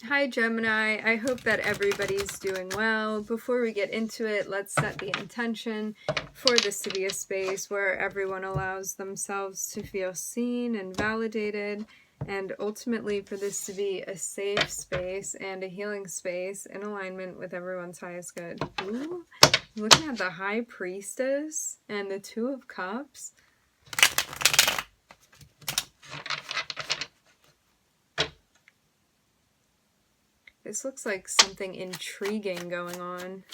Hi Gemini, I hope that everybody's doing well. Before we get into it, let's set the intention for this to be a space where everyone allows themselves to feel seen and validated, and ultimately for this to be a safe space and a healing space in alignment with everyone's highest good. Ooh, looking at the High Priestess and the Two of Cups. This looks like something intriguing going on.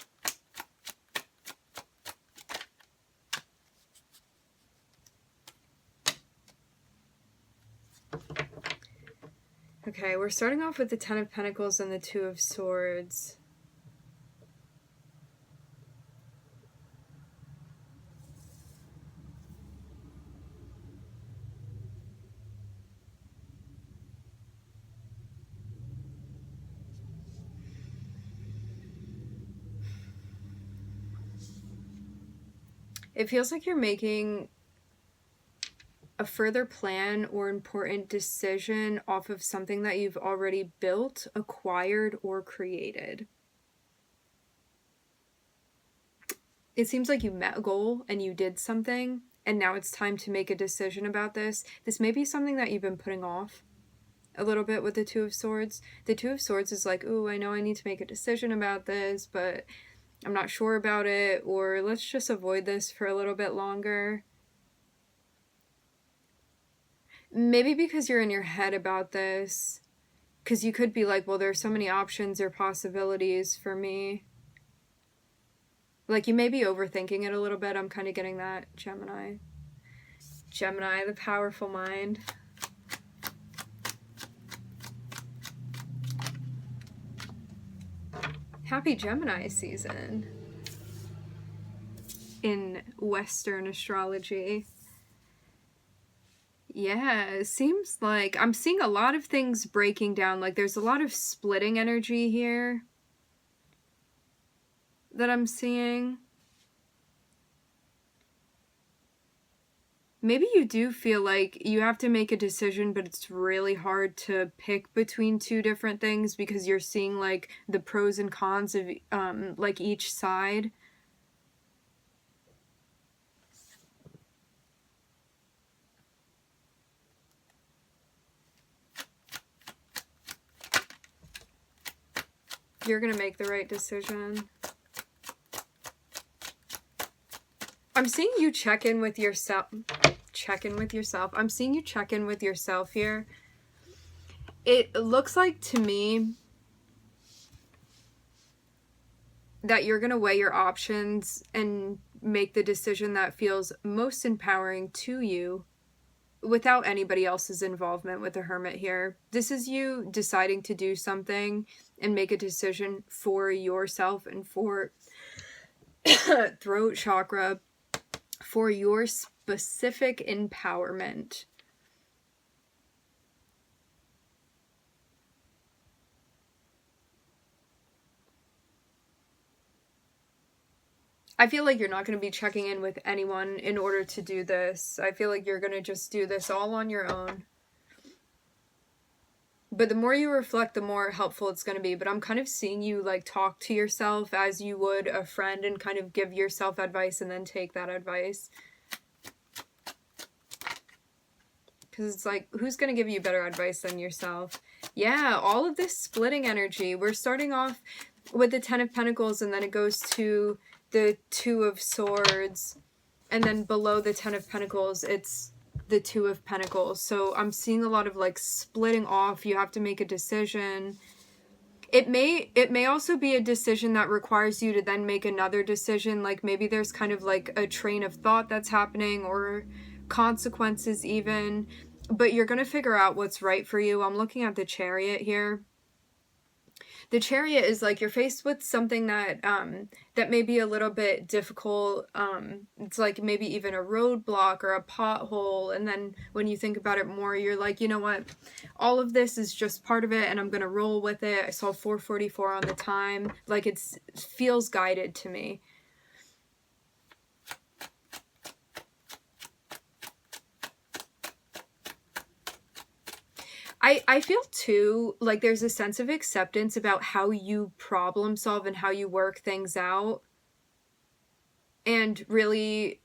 Okay, we're starting off with the Ten of Pentacles and the Two of Swords. It feels like you're making a further plan or important decision off of something that you've already built, acquired, or created. It seems like you met a goal and you did something, and now it's time to make a decision about this. This may be something that you've been putting off a little bit with the Two of Swords. The Two of Swords is like, ooh, I know I need to make a decision about this, but I'm not sure about it, or let's just avoid this for a little bit longer. Maybe because you're in your head about this, because you could be like, well, there's so many options or possibilities for me. Like, you may be overthinking it a little bit. I'm kind of getting that, Gemini. Gemini, the powerful mind. Happy Gemini season in Western astrology. Yeah, it seems like I'm seeing a lot of things breaking down. Like, there's a lot of splitting energy here that I'm seeing. Maybe you do feel like you have to make a decision, but it's really hard to pick between two different things because you're seeing like the pros and cons of like each side. You're gonna make the right decision. I'm seeing you check in with yourself. I'm seeing you check in with yourself here. It looks like to me that you're going to weigh your options and make the decision that feels most empowering to you without anybody else's involvement with the Hermit here. This is you deciding to do something and make a decision for yourself and for throat chakra, for your specific empowerment. I feel like you're not going to be checking in with anyone in order to do this. I feel like you're going to just do this all on your own. But the more you reflect, the more helpful it's going to be. But I'm kind of seeing you like talk to yourself as you would a friend and kind of give yourself advice and then take that advice. Because it's like, who's going to give you better advice than yourself? Yeah, all of this splitting energy. We're starting off with the Ten of Pentacles and then it goes to the Two of Swords. And then below the Ten of Pentacles, it's the Two of Pentacles. So I'm seeing a lot of like splitting off. You have to make a decision. It may also be a decision that requires you to then make another decision. Like maybe there's kind of like a train of thought that's happening or consequences even. But you're going to figure out what's right for you. I'm looking at the Chariot here. The Chariot is like you're faced with something that that may be a little bit difficult. It's like maybe even a roadblock or a pothole, and then when you think about it more, you're like, you know what, all of this is just part of it and I'm gonna roll with it. I saw 4:44 on the time. Like it feels guided to me. I feel too like there's a sense of acceptance about how you problem solve and how you work things out, and really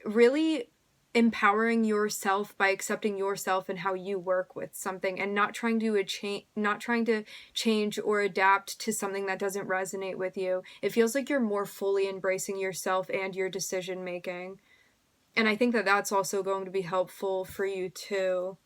really empowering yourself by accepting yourself and how you work with something, and not trying to change or adapt to something that doesn't resonate with you. It feels like you're more fully embracing yourself and your decision making, and I think that that's also going to be helpful for you too.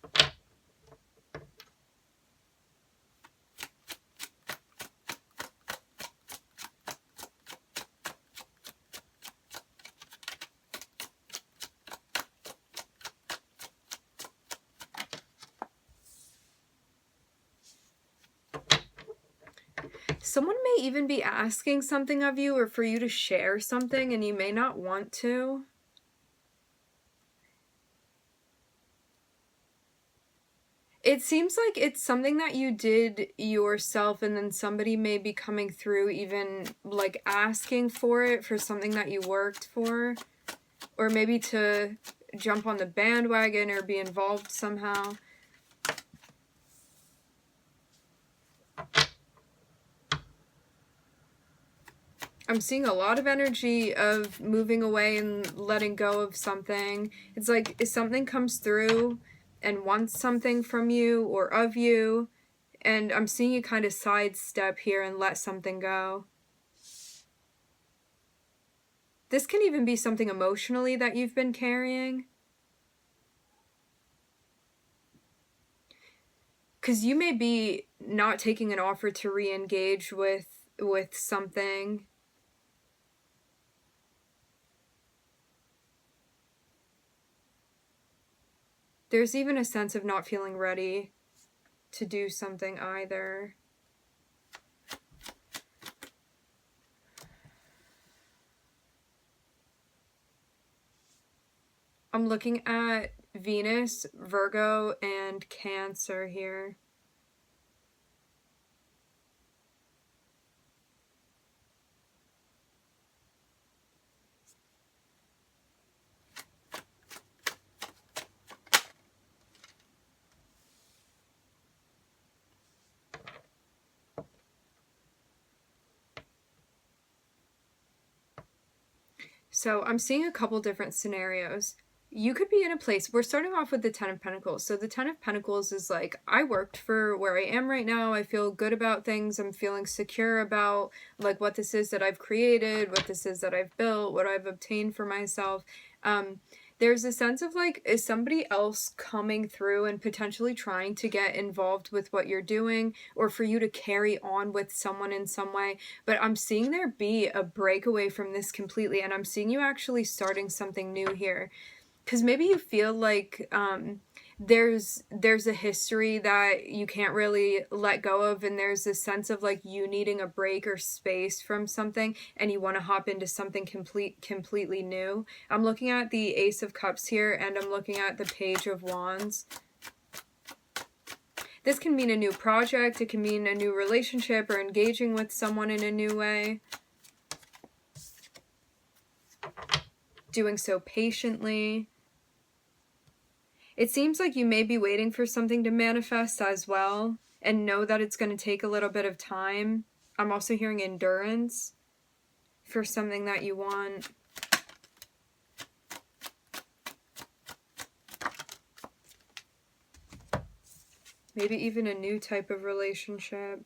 Someone may even be asking something of you or for you to share something, and you may not want to. It seems like it's something that you did yourself, and then somebody may be coming through even like asking for it for something that you worked for, or maybe to jump on the bandwagon or be involved somehow. I'm seeing a lot of energy of moving away and letting go of something. It's like if something comes through and wants something from you or of you, and I'm seeing you kind of sidestep here and let something go. This can even be something emotionally that you've been carrying. Because you may be not taking an offer to re-engage with something. There's even a sense of not feeling ready to do something either. I'm looking at Venus, Virgo, and Cancer here. So I'm seeing a couple different scenarios. You could be in a place, we're starting off with the Ten of Pentacles. So the Ten of Pentacles is like, I worked for where I am right now. I feel good about things. I'm feeling secure about like what this is that I've created, what this is that I've built, what I've obtained for myself. There's a sense of like, is somebody else coming through and potentially trying to get involved with what you're doing, or for you to carry on with someone in some way. But I'm seeing there be a breakaway from this completely, and I'm seeing you actually starting something new here. Because maybe you feel like there's a history that you can't really let go of, and there's a sense of like you needing a break or space from something, and you want to hop into something completely new. I'm looking at the Ace of Cups here, and I'm looking at the Page of Wands. This can mean a new project, it can mean a new relationship, or engaging with someone in a new way. Doing so patiently. It seems like you may be waiting for something to manifest as well, and know that it's going to take a little bit of time. I'm also hearing endurance for something that you want. Maybe even a new type of relationship.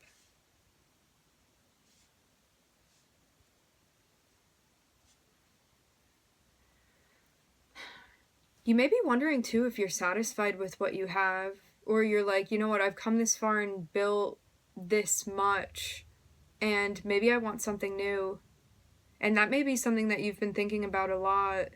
You may be wondering too if you're satisfied with what you have, or you're like, you know what, I've come this far and built this much, and maybe I want something new. And that may be something that you've been thinking about a lot.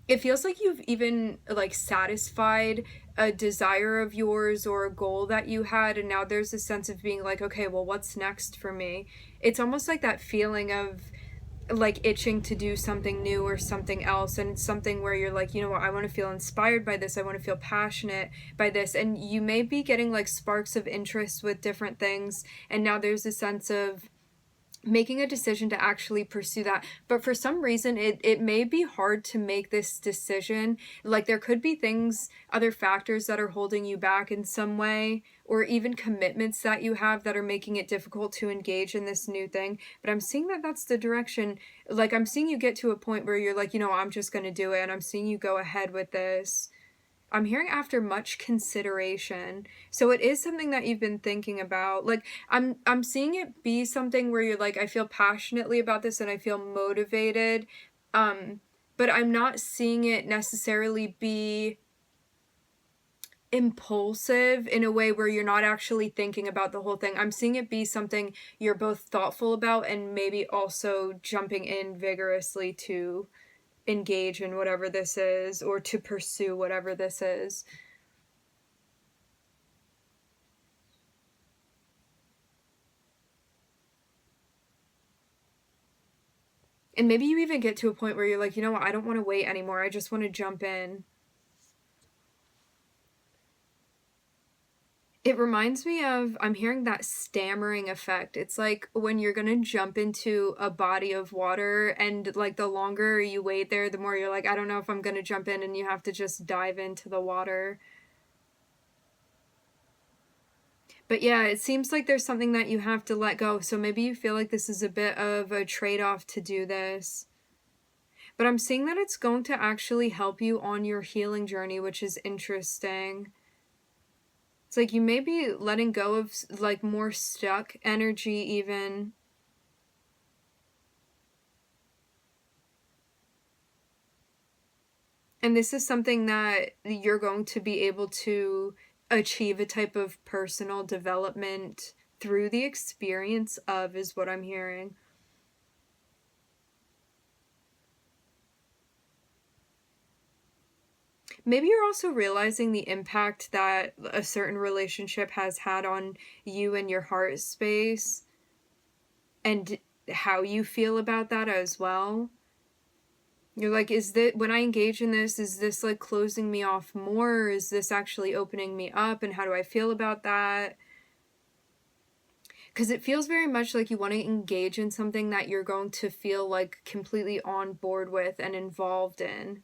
It feels like you've even like satisfied a desire of yours or a goal that you had, and now there's a sense of being like, okay, well, what's next for me? It's almost like that feeling of like itching to do something new or something else, and it's something where you're like, you know what, I want to feel inspired by this, I want to feel passionate by this, and you may be getting like sparks of interest with different things, and now there's a sense of making a decision to actually pursue that. But for some reason, it may be hard to make this decision. Like, there could be things, other factors that are holding you back in some way, or even commitments that you have that are making it difficult to engage in this new thing. But I'm seeing that that's the direction. Like, I'm seeing you get to a point where you're like, I'm just going to do it, and I'm seeing you go ahead with this. I'm hearing after much consideration. So it is something that you've been thinking about. Like, I'm seeing it be something where you're like, I feel passionately about this and I feel motivated. But I'm not seeing it necessarily be impulsive in a way where you're not actually thinking about the whole thing. I'm seeing it be something you're both thoughtful about and maybe also jumping in vigorously to engage in whatever this is, or to pursue whatever this is. And maybe you even get to a point where you're like, what, I don't want to wait anymore. I just want to jump in. It reminds me of, I'm hearing that stammering effect. It's like when you're going to jump into a body of water, and like the longer you wait there, the more you're like, I don't know if I'm going to jump in, and you have to just dive into the water. But yeah, it seems like there's something that you have to let go. So maybe you feel like this is a bit of a trade-off to do this. But I'm seeing that it's going to actually help you on your healing journey, which is interesting. It's like you may be letting go of like more stuck energy even. And this is something that you're going to be able to achieve a type of personal development through the experience of, is what I'm hearing. Maybe you're also realizing the impact that a certain relationship has had on you and your heart space, and how you feel about that as well. You're like, is that, when I engage in this, is this like closing me off more, or is this actually opening me up, and how do I feel about that? Because it feels very much like you want to engage in something that you're going to feel like completely on board with and involved in.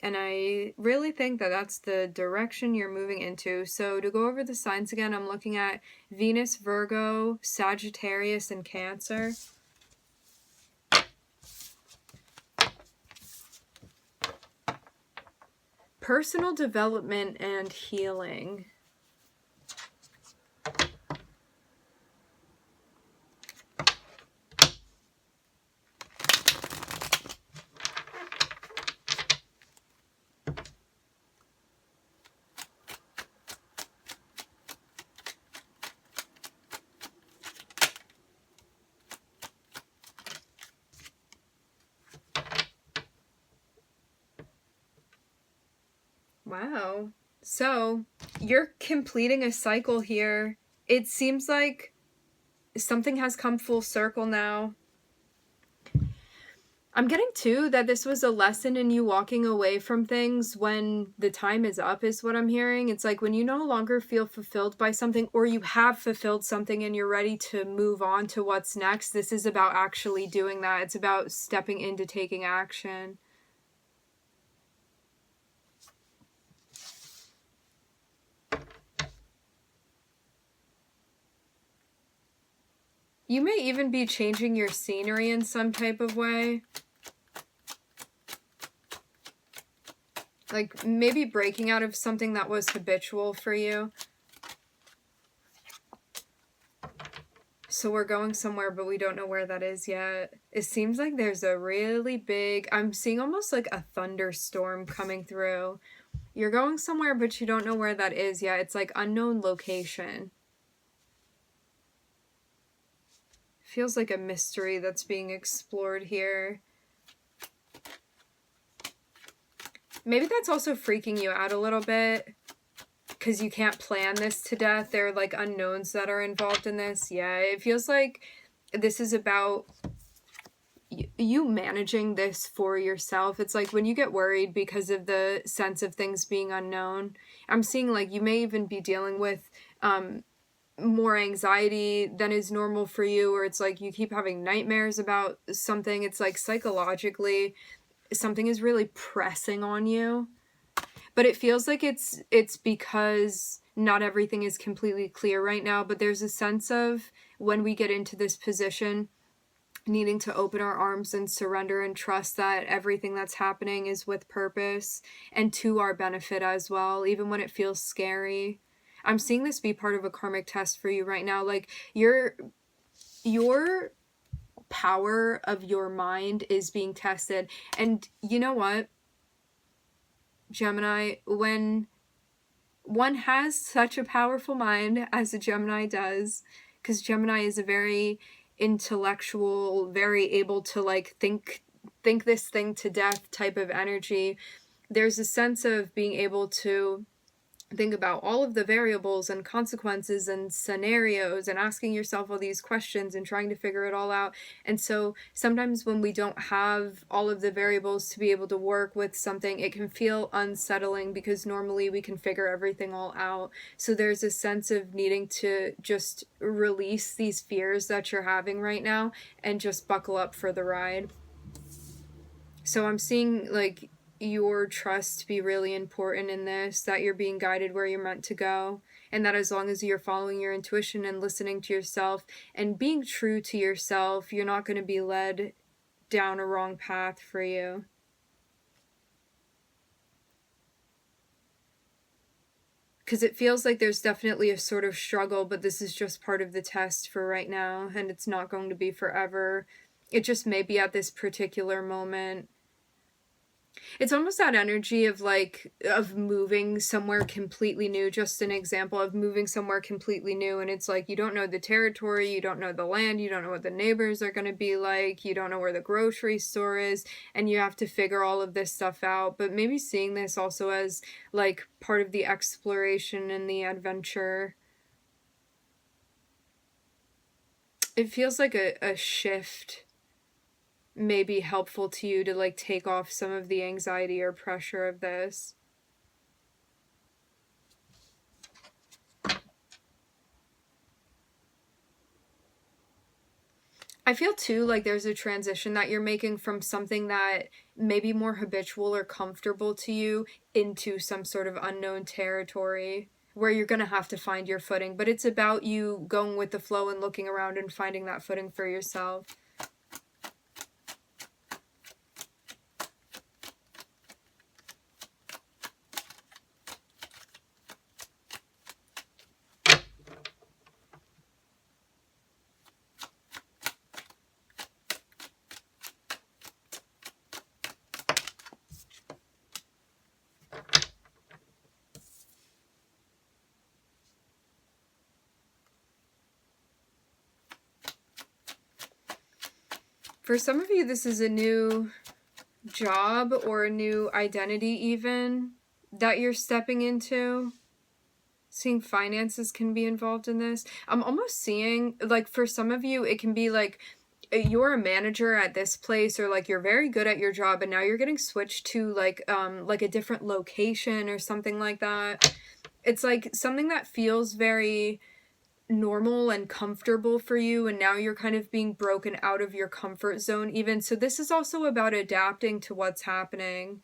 And I really think that that's the direction you're moving into. So to go over the signs again, I'm looking at Venus, Virgo, Sagittarius, and Cancer. Personal development and healing. Wow. So, you're completing a cycle here. It seems like something has come full circle now. I'm getting too that this was a lesson in you walking away from things when the time is up, is what I'm hearing. It's like when you no longer feel fulfilled by something, or you have fulfilled something and you're ready to move on to what's next. This is about actually doing that. It's about stepping into taking action. You may even be changing your scenery in some type of way. Like maybe breaking out of something that was habitual for you. So we're going somewhere, but we don't know where that is yet. It seems like there's a really big, I'm seeing almost like a thunderstorm coming through. You're going somewhere, but you don't know where that is yet. It's like unknown location. Feels like a mystery that's being explored here. Maybe that's also freaking you out a little bit, because you can't plan this to death. There are like unknowns that are involved in this. Yeah, it feels like this is about you managing this for yourself. It's like when you get worried because of the sense of things being unknown, I'm seeing like you may even be dealing with more anxiety than is normal for you, or it's like you keep having nightmares about something. It's like psychologically something is really pressing on you. But it feels like it's because not everything is completely clear right now, but there's a sense of when we get into this position, needing to open our arms and surrender and trust that everything that's happening is with purpose and to our benefit as well, even when it feels scary. I'm seeing this be part of a karmic test for you right now. Like your power of your mind is being tested. And you know what, Gemini, when one has such a powerful mind as a Gemini does, because Gemini is a very intellectual, very able to like think this thing to death type of energy. There's a sense of being able to think about all of the variables and consequences and scenarios and asking yourself all these questions and trying to figure it all out. And so sometimes when we don't have all of the variables to be able to work with something, it can feel unsettling because normally we can figure everything all out. So there's a sense of needing to just release these fears that you're having right now and just buckle up for the ride. So I'm seeing like your trust to be really important in this, that you're being guided where you're meant to go, and that as long as you're following your intuition and listening to yourself and being true to yourself, you're not going to be led down a wrong path for you. Because it feels like there's definitely a sort of struggle, but this is just part of the test for right now, and it's not going to be forever. It just may be at this particular moment. It's almost that energy of like of moving somewhere completely new. Just an example of moving somewhere completely new, and it's like you don't know the territory, you don't know the land, you don't know what the neighbors are going to be like, you don't know where the grocery store is, and you have to figure all of this stuff out. But maybe seeing this also as like part of the exploration and the adventure. It feels like a shift may be helpful to you to like take off some of the anxiety or pressure of this. I feel too like there's a transition that you're making from something that may be more habitual or comfortable to you into some sort of unknown territory where you're going to have to find your footing. But it's about you going with the flow and looking around and finding that footing for yourself. For some of you, this is a new job or a new identity even that you're stepping into. Seeing finances can be involved in this. I'm almost seeing, like, for some of you, it can be like you're a manager at this place, or like you're very good at your job and now you're getting switched to like a different location or something like that. It's like something that feels very normal and comfortable for you, and now you're kind of being broken out of your comfort zone even. So this is also about adapting to what's happening.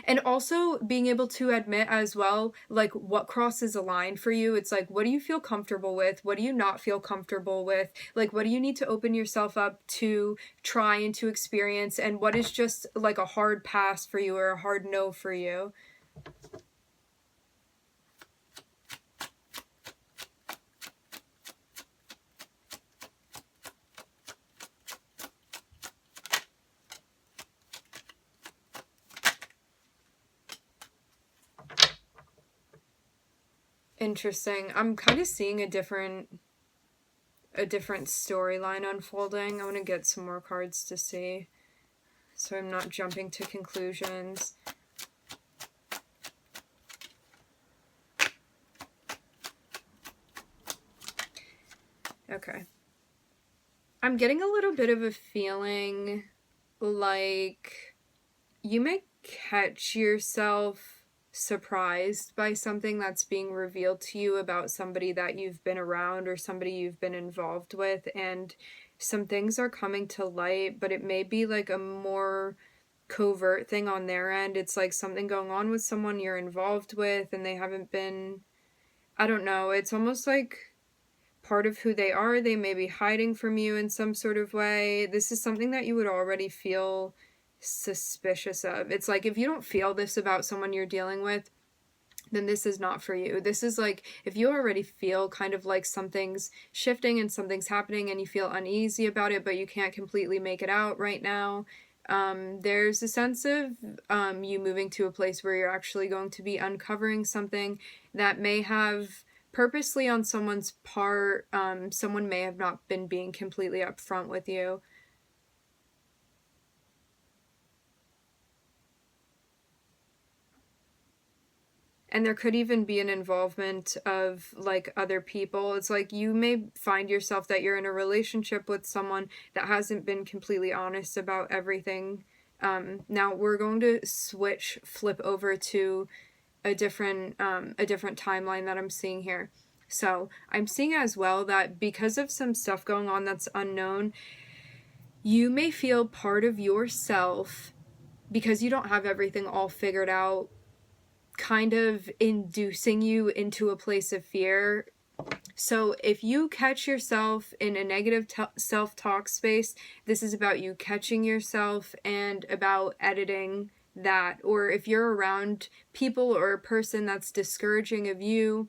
And also being able to admit as well, like what crosses a line for you. It's like, what do you feel comfortable with? What do you not feel comfortable with? Like, what do you need to open yourself up to try and to experience? And what is just like a hard pass for you or a hard no for you? Interesting. I'm kind of seeing a different storyline unfolding. I want to get some more cards to see, so I'm not jumping to conclusions. Okay. I'm getting a little bit of a feeling like you may catch yourself surprised by something that's being revealed to you about somebody that you've been around or somebody you've been involved with, and some things are coming to light, but it may be like a more covert thing on their end. It's like something going on with someone you're involved with and they haven't been, I don't know, it's almost like part of who they are. They may be hiding from you in some sort of way. This is something that you would already feel suspicious of. It's like if you don't feel this about someone you're dealing with, then this is not for you. This is like if you already feel kind of like something's shifting and something's happening and you feel uneasy about it, but you can't completely make it out right now. There's a sense of you moving to a place where you're actually going to be uncovering something that may have purposely on someone's part, someone may have not been being completely upfront with you. And there could even be an involvement of like other people. It's like you may find yourself that you're in a relationship with someone that hasn't been completely honest about everything. Now we're going to flip over to a different timeline that I'm seeing here. So I'm seeing as well that because of some stuff going on that's unknown, you may feel part of yourself, because you don't have everything all figured out, kind of inducing you into a place of fear. So if you catch yourself in a negative self-talk space, this is about you catching yourself and about editing that. Or if you're around people or a person that's discouraging of you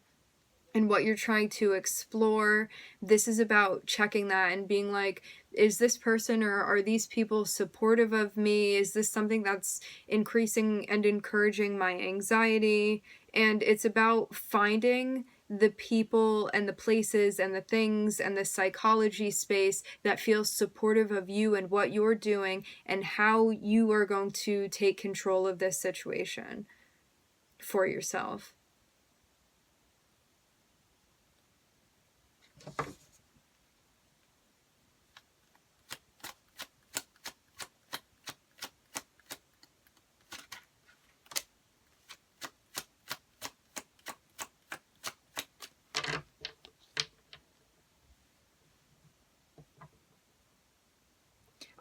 and what you're trying to explore, this is about checking that and being like, is this person or are these people supportive of me? Is this something that's increasing and encouraging my anxiety? And it's about finding the people and the places and the things and the psychology space that feels supportive of you and what you're doing and how you are going to take control of this situation for yourself.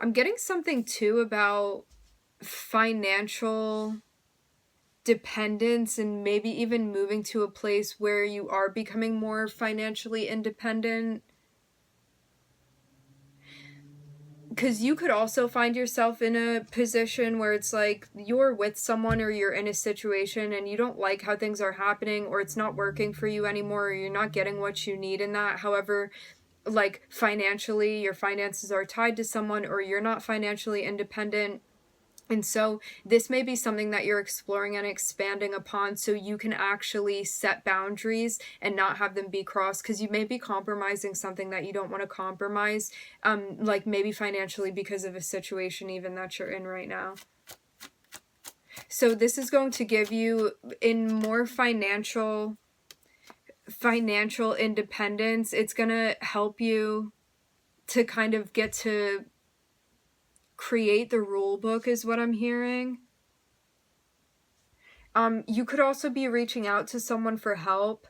I'm getting something too about financial dependence and maybe even moving to a place where you are becoming more financially independent. Because you could also find yourself in a position where it's like you're with someone or you're in a situation and you don't like how things are happening, or it's not working for you anymore, or you're not getting what you need in that. However, like financially, your finances are tied to someone, or you're not financially independent. And so this may be something that you're exploring and expanding upon so you can actually set boundaries and not have them be crossed, because you may be compromising something that you don't want to compromise, like maybe financially because of a situation even that you're in right now. So this is going to give you in more financial independence. It's going to help you to kind of get to create the rule book is what I'm hearing. You could also be reaching out to someone for help.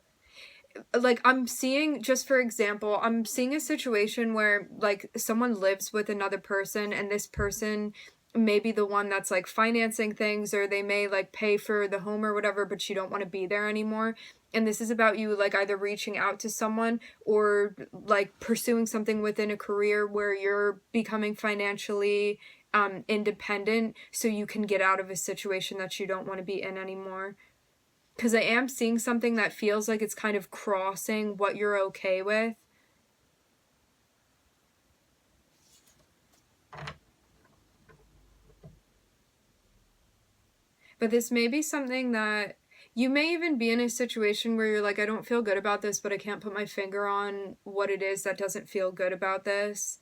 Like I'm seeing, just for example, I'm seeing a situation where like someone lives with another person and this person may be the one that's like financing things, or they may like pay for the home or whatever, but you don't want to be there anymore. And this is about you like either reaching out to someone or like pursuing something within a career where you're becoming financially independent so you can get out of a situation that you don't want to be in anymore. Because I am seeing something that feels like it's kind of crossing what you're okay with. But this may be something that you may even be in a situation where you're like, I don't feel good about this, but I can't put my finger on what it is that doesn't feel good about this.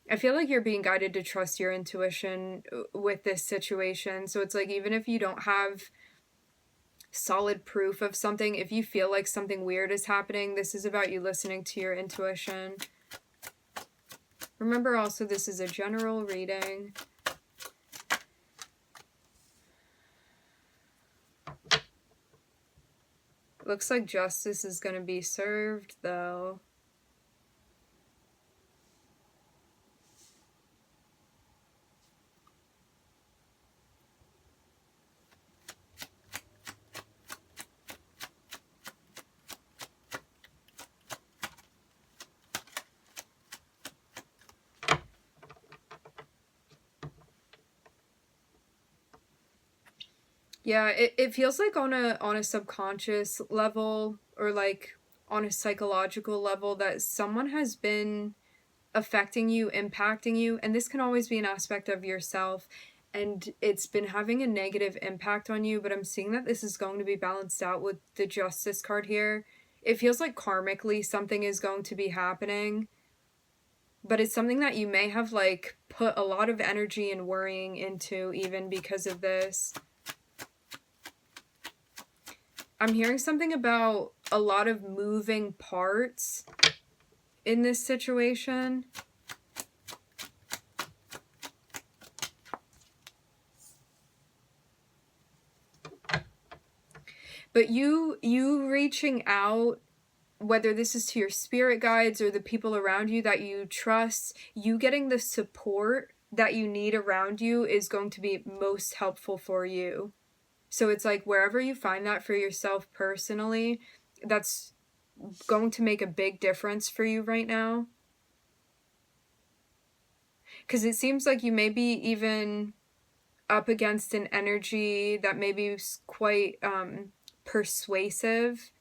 I feel like you're being guided to trust your intuition with this situation. So it's like, even if you don't have solid proof of something, if you feel like something weird is happening, this is about you listening to your intuition. Remember also, this is a general reading. Looks like justice is going to be served, though. Yeah, it feels like on a subconscious level, or like on a psychological level, that someone has been affecting you, impacting you, and this can always be an aspect of yourself, and it's been having a negative impact on you, but I'm seeing that this is going to be balanced out with the Justice card here. It feels like karmically something is going to be happening, but it's something that you may have like put a lot of energy and worrying into even because of this. I'm hearing something about a lot of moving parts in this situation. But you reaching out, whether this is to your spirit guides or the people around you that you trust, you getting the support that you need around you is going to be most helpful for you. So it's like wherever you find that for yourself personally, that's going to make a big difference for you right now. Because it seems like you may be even up against an energy that maybe is quite persuasive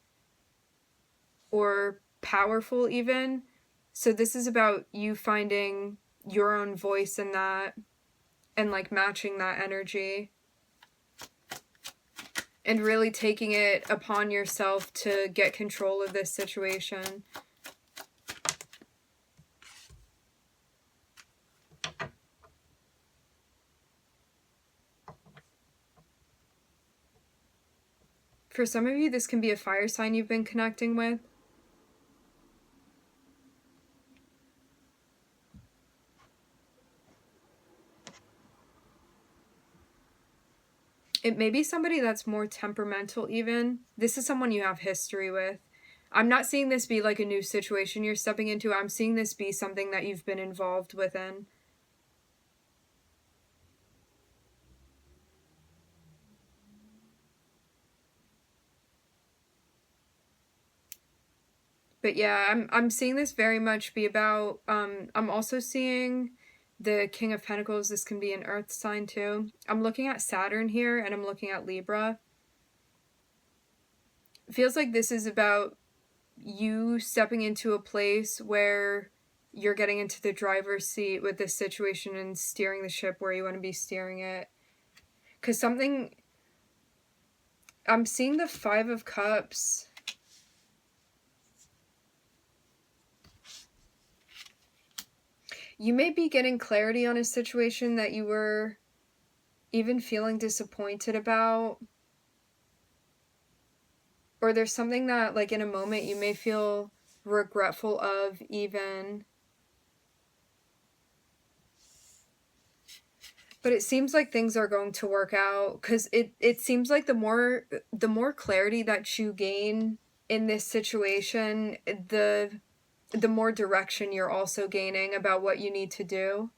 or powerful even. So this is about you finding your own voice in that and like matching that energy and really taking it upon yourself to get control of this situation. For some of you, this can be a fire sign you've been connecting with. It may be somebody that's more temperamental even. This is someone you have history with. I'm not seeing this be like a new situation you're stepping into. I'm seeing this be something that you've been involved within. But yeah, I'm seeing this very much be about, I'm also seeing the King of Pentacles. This can be an earth sign too. I'm looking at Saturn here and I'm looking at Libra. It feels like this is about you stepping into a place where you're getting into the driver's seat with this situation and steering the ship where you want to be steering it. Because something, I'm seeing the Five of Cups. You may be getting clarity on a situation that you were even feeling disappointed about. Or there's something that, like, in a moment you may feel regretful of even. But it seems like things are going to work out, because it seems like the more clarity that you gain in this situation, the more direction you're also gaining about what you need to do.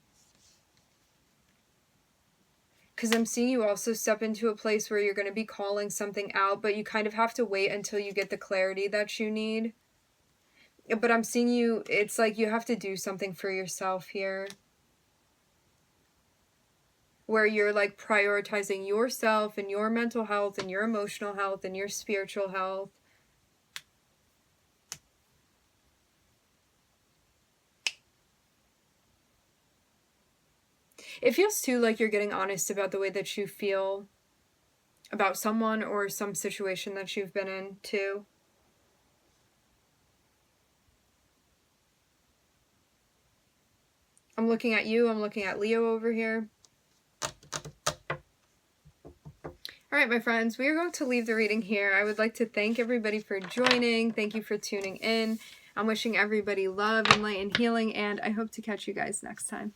Because I'm seeing you also step into a place where you're going to be calling something out, but you kind of have to wait until you get the clarity that you need. But I'm seeing you, it's like you have to do something for yourself here, where you're like prioritizing yourself and your mental health and your emotional health and your spiritual health. It feels too like you're getting honest about the way that you feel about someone or some situation that you've been in too. I'm looking at you. I'm looking at Leo over here. All right, my friends, we are going to leave the reading here. I would like to thank everybody for joining. Thank you for tuning in. I'm wishing everybody love and light and healing, and I hope to catch you guys next time.